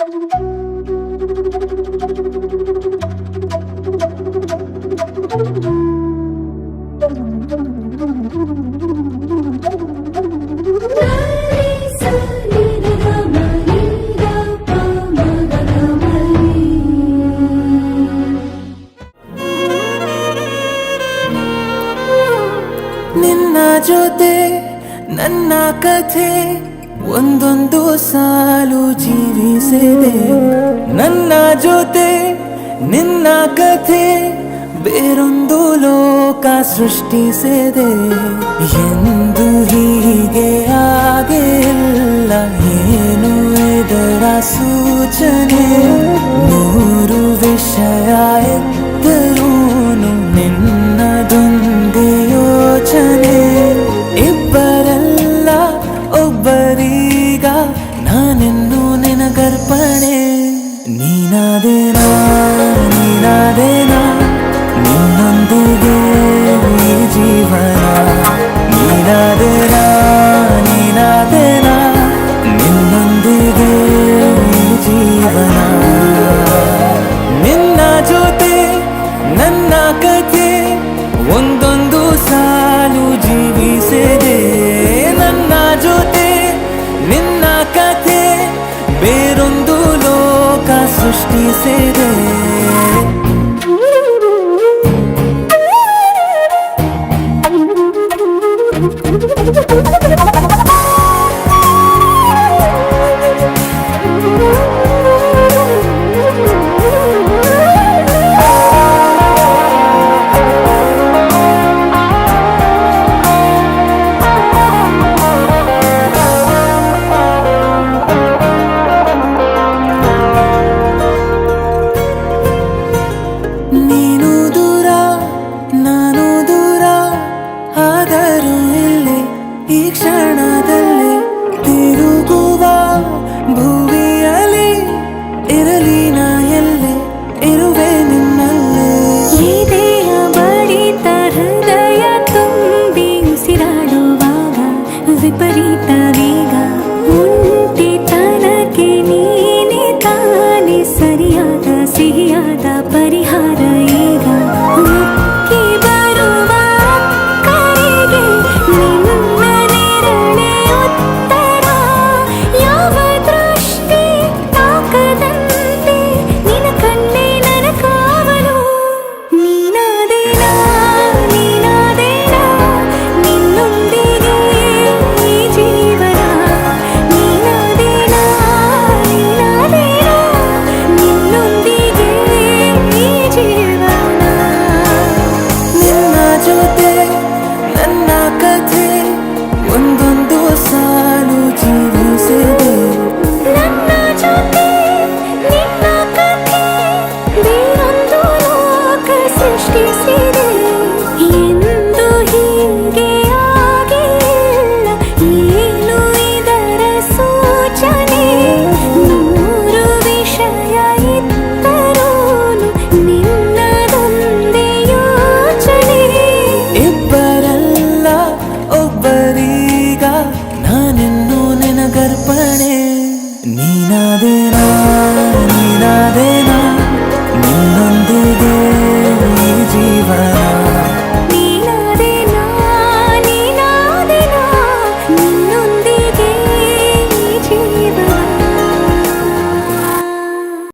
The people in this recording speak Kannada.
ನಿನ್ನ ಜೊತೆ ನನ್ನ ಕಥೆ ಒಂದೊಂದು ಸಾಲು ಜೀವಿಸಿದೆ. ನನ್ನ ಜೊತೆ ನಿನ್ನ ಕಥೆ ಬೇರೊಂದು ಲೋಕ ಸೃಷ್ಟಿಸಿದೆ. ಎಂದು ಹೀಗೆ ಆಗಿಲ್ಲ, ಏನು ಇದರ ಸೂಚನೆ? ನೂರು ವಿಷಯ ಇದ್ದರೂನು ನಿನ್ನದೊಂದೇ ಯೋಚನೆ. ಇಬ್ಬರಲ್ಲ ಒಬ್ಬರೀಗ ನಾನೆನ್ನು ನಿನಗರ್ಪಣೆ. ನೀನಾದೇನಾ ನೀನಾದೇನಾ ನಿನ್ನೊಂದಿಗೆ ಈ ಜೀವನ. ನೀನಾದೇನಾ ನೀನಾದೇನಾ ನಿನ್ನೊಂದಿಗೆ ಈ ಜೀವನ. ನಿನ್ನ ಜೊತೆ ನನ್ನ ಕಥೆ ಒಂದೊಂದು ಸಾಲು ಜೀವಿಸಿದೆ. ನನ್ನ ಜೊತೆ ನಿನ್ನ ಕಥೆ ಬೇರೊಂದು ಲೋಕ ಸೃಷ್ಟಿಸಿದೆ. ನೀನು ದೂರ ನಾನು ದೂರ, ಆದರೂ ಇಲ್ಲಿ ಈ ಕ್ಷಣ